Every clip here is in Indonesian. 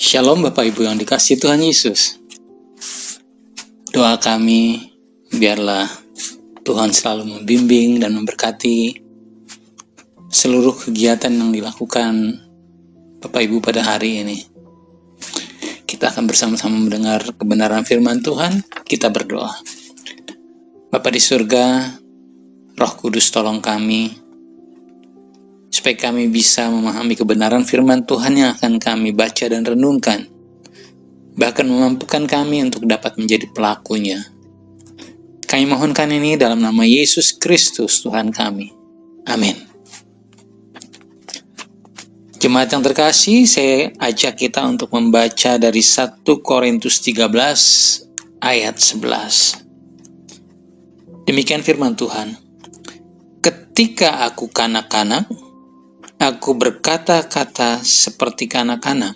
Shalom Bapak Ibu yang dikasihi Tuhan Yesus. Doa kami, biarlah Tuhan selalu membimbing dan memberkati seluruh kegiatan yang dilakukan Bapak Ibu pada hari ini. Kita akan bersama-sama mendengar kebenaran firman Tuhan. Kita berdoa. Bapa di surga, Roh Kudus tolong kami supaya kami bisa memahami kebenaran firman Tuhan yang akan kami baca dan renungkan, bahkan memampukan kami untuk dapat menjadi pelakunya. Kami mohonkan ini dalam nama Yesus Kristus Tuhan kami. Amin. Jemaat yang terkasih, saya ajak kita untuk membaca dari 1 Korintus 13 ayat 11. Demikian firman Tuhan. Ketika aku kanak-kanak, aku berkata-kata seperti kanak-kanak.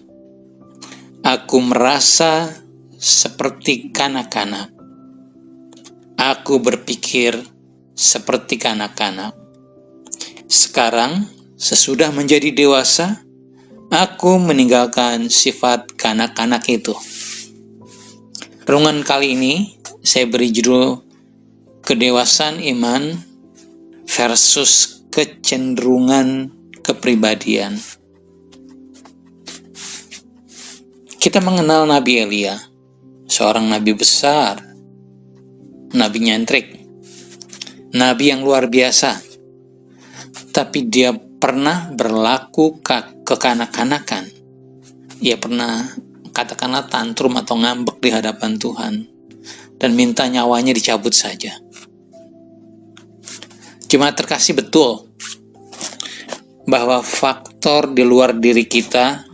Aku merasa seperti kanak-kanak. Aku berpikir seperti kanak-kanak. Sekarang, sesudah menjadi dewasa, aku meninggalkan sifat kanak-kanak itu. Renungan kali ini, saya beri judul Kedewasaan Iman versus Kecenderungan Kepribadian. Kita mengenal Nabi Elia, seorang nabi besar, nabi nyentrik, nabi yang luar biasa. Tapi dia pernah berlaku kekanak-kanakan. Dia pernah katakanlah tantrum atau ngambek di hadapan Tuhan dan minta nyawanya dicabut saja. Jemaat terkasih, betul bahwa faktor di luar diri kita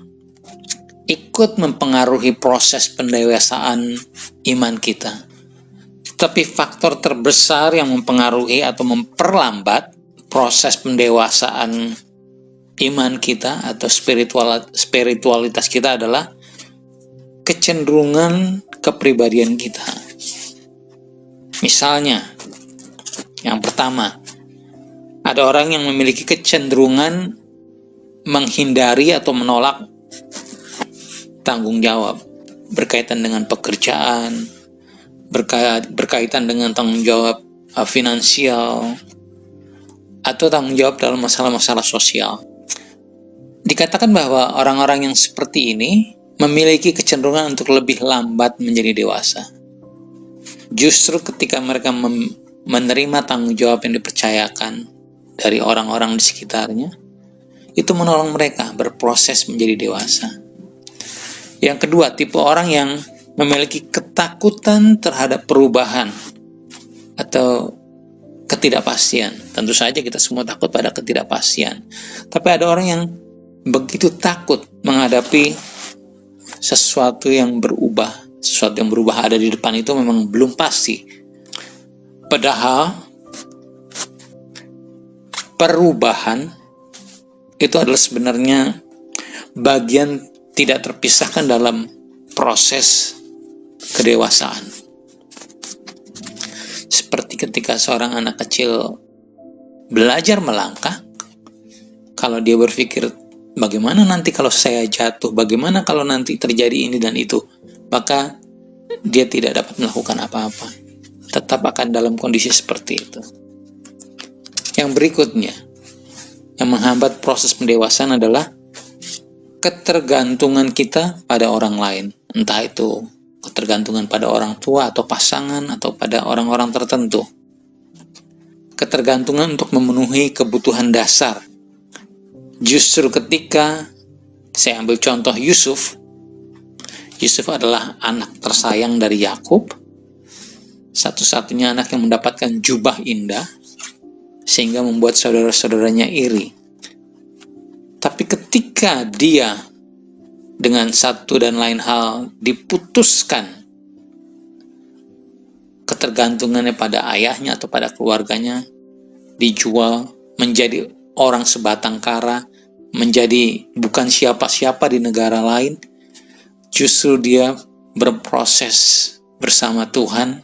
ikut mempengaruhi proses pendewasaan iman kita. Tapi faktor terbesar yang mempengaruhi atau memperlambat proses pendewasaan iman kita atau spiritualitas kita adalah kecenderungan kepribadian kita. Misalnya, yang pertama, ada orang yang memiliki kecenderungan menghindari atau menolak tanggung jawab berkaitan dengan pekerjaan, berkaitan dengan tanggung jawab finansial, atau tanggung jawab dalam masalah-masalah sosial. Dikatakan bahwa orang-orang yang seperti ini memiliki kecenderungan untuk lebih lambat menjadi dewasa. Justru ketika mereka menerima tanggung jawab yang dipercayakan dari orang-orang di sekitarnya, itu menolong mereka berproses menjadi dewasa. Yang kedua, tipe orang yang memiliki ketakutan terhadap perubahan atau ketidakpastian. Tentu saja kita semua takut pada ketidakpastian. Tapi ada orang yang begitu takut menghadapi sesuatu yang berubah. Sesuatu yang berubah ada di depan itu memang belum pasti. Padahal perubahan itu adalah sebenarnya bagian tidak terpisahkan dalam proses kedewasaan. Seperti ketika seorang anak kecil belajar melangkah, kalau dia berpikir, bagaimana nanti kalau saya jatuh, bagaimana kalau nanti terjadi ini dan itu, maka dia tidak dapat melakukan apa-apa. Tetap akan dalam kondisi seperti itu. Yang berikutnya, yang menghambat proses pendewasaan adalah ketergantungan kita pada orang lain. Entah itu ketergantungan pada orang tua atau pasangan atau pada orang-orang tertentu. Ketergantungan untuk memenuhi kebutuhan dasar. Justru ketika, saya ambil contoh Yusuf. Yusuf adalah anak tersayang dari Yakub, satu-satunya anak yang mendapatkan jubah indah, sehingga membuat saudara-saudaranya iri. Tapi ketika dia dengan satu dan lain hal diputuskan ketergantungannya pada ayahnya atau pada keluarganya, dijual menjadi orang sebatang kara, menjadi bukan siapa-siapa di negara lain, justru dia berproses bersama Tuhan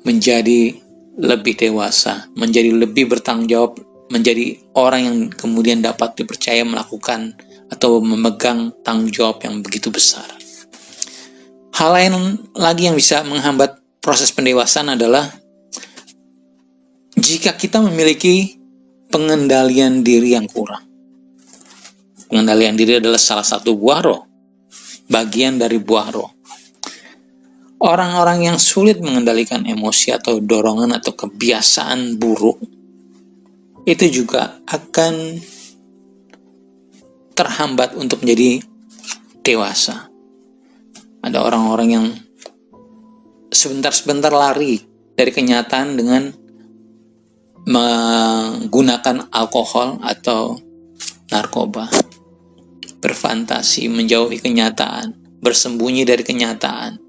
menjadi lebih dewasa, menjadi lebih bertanggung jawab, menjadi orang yang kemudian dapat dipercaya melakukan atau memegang tanggung jawab yang begitu besar. Hal lain lagi yang bisa menghambat proses pendewasaan adalah jika kita memiliki pengendalian diri yang kurang. Pengendalian diri adalah salah satu buah roh, bagian dari buah roh. Orang-orang yang sulit mengendalikan emosi atau dorongan atau kebiasaan buruk, itu juga akan terhambat untuk menjadi dewasa. Ada orang-orang yang sebentar-sebentar lari dari kenyataan dengan menggunakan alkohol atau narkoba, berfantasi menjauhi kenyataan, bersembunyi dari kenyataan.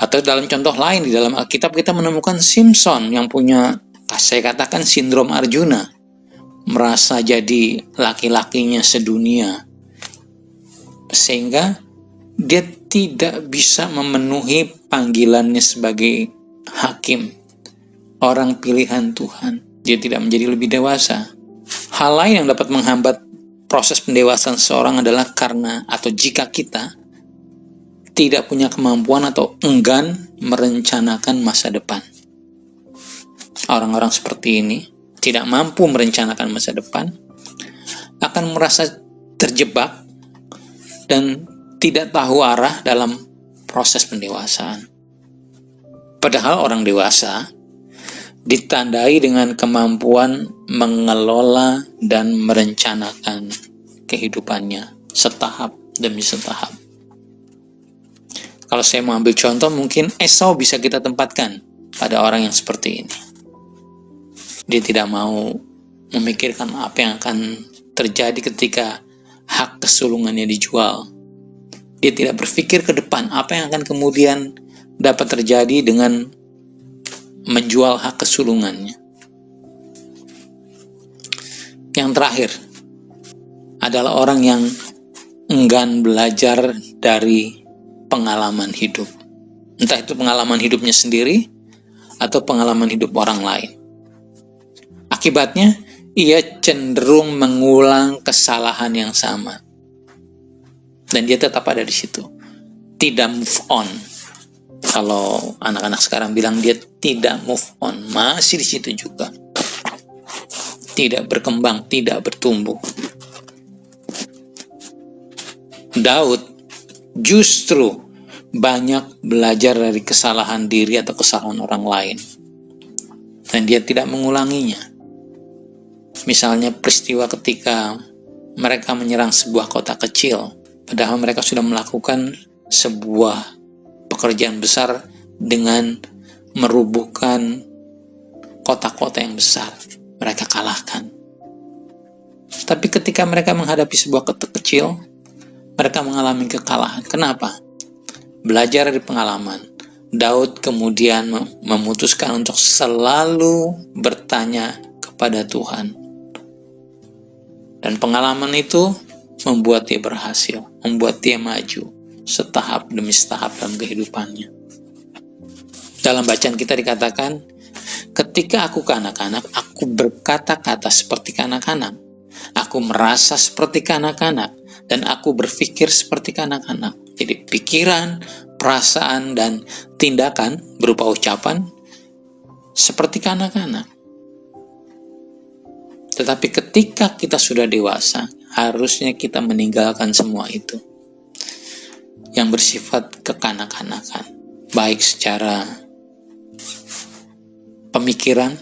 Atau dalam contoh lain di dalam Alkitab kita menemukan Simpson yang punya, saya katakan, sindrom Arjuna, merasa jadi laki-lakinya sedunia, sehingga dia tidak bisa memenuhi panggilannya sebagai hakim, orang pilihan Tuhan. Dia tidak menjadi lebih dewasa. Hal lain yang dapat menghambat proses pendewasaan seseorang adalah karena atau jika kita tidak punya kemampuan atau enggan merencanakan masa depan. Orang-orang seperti ini tidak mampu merencanakan masa depan, akan merasa terjebak dan tidak tahu arah dalam proses pendewasaan. Padahal orang dewasa ditandai dengan kemampuan mengelola dan merencanakan kehidupannya setahap demi setahap. Kalau saya mau ambil contoh, mungkin Esau bisa kita tempatkan pada orang yang seperti ini. Dia tidak mau memikirkan apa yang akan terjadi ketika hak kesulungannya dijual. Dia tidak berpikir ke depan apa yang akan kemudian dapat terjadi dengan menjual hak kesulungannya. Yang terakhir adalah orang yang enggan belajar dari pengalaman hidup. Entah itu pengalaman hidupnya sendiri atau pengalaman hidup orang lain. Akibatnya, ia cenderung mengulang kesalahan yang sama. Dan dia tetap ada di situ. Tidak move on. Kalau anak-anak sekarang bilang dia tidak move on, masih di situ juga. Tidak berkembang, tidak bertumbuh. Daud justru banyak belajar dari kesalahan diri atau kesalahan orang lain. Dan dia tidak mengulanginya. Misalnya peristiwa ketika mereka menyerang sebuah kota kecil, padahal mereka sudah melakukan sebuah pekerjaan besar dengan merubuhkan kota-kota yang besar. Mereka kalahkan. Tapi ketika mereka menghadapi sebuah kota kecil, mereka mengalami kekalahan. Kenapa? Belajar dari pengalaman. Daud kemudian memutuskan untuk selalu bertanya kepada Tuhan. Dan pengalaman itu membuat dia berhasil, membuat dia maju setahap demi setahap dalam kehidupannya. Dalam bacaan kita dikatakan, ketika aku kanak-kanak, aku berkata-kata seperti kanak-kanak. Aku merasa seperti kanak-kanak, dan aku berpikir seperti kanak-kanak. Jadi pikiran, perasaan, dan tindakan berupa ucapan seperti kanak-kanak. Tetapi ketika kita sudah dewasa, harusnya kita meninggalkan semua itu yang bersifat kekanak-kanakan, baik secara pemikiran,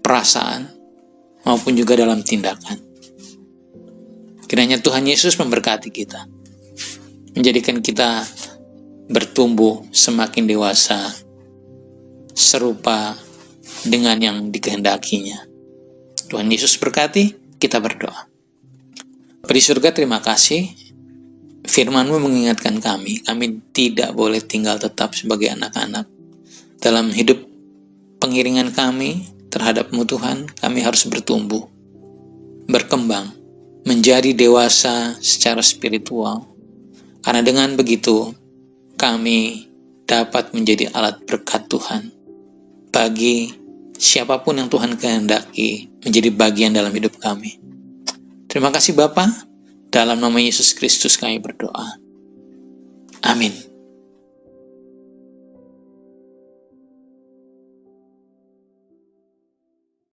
perasaan, maupun juga dalam tindakan. Kiranya Tuhan Yesus memberkati kita, menjadikan kita bertumbuh semakin dewasa, serupa dengan yang dikehendakinya. Tuhan Yesus berkati, kita berdoa. Bapa di surga, terima kasih. Firman-Mu mengingatkan kami tidak boleh tinggal tetap sebagai anak-anak. Dalam hidup pengiringan kami terhadap-Mu Tuhan, kami harus bertumbuh, berkembang, menjadi dewasa secara spiritual. Karena dengan begitu, kami dapat menjadi alat berkat Tuhan bagi siapapun yang Tuhan kehendaki menjadi bagian dalam hidup kami. Terima kasih Bapa, dalam nama Yesus Kristus kami berdoa. Amin.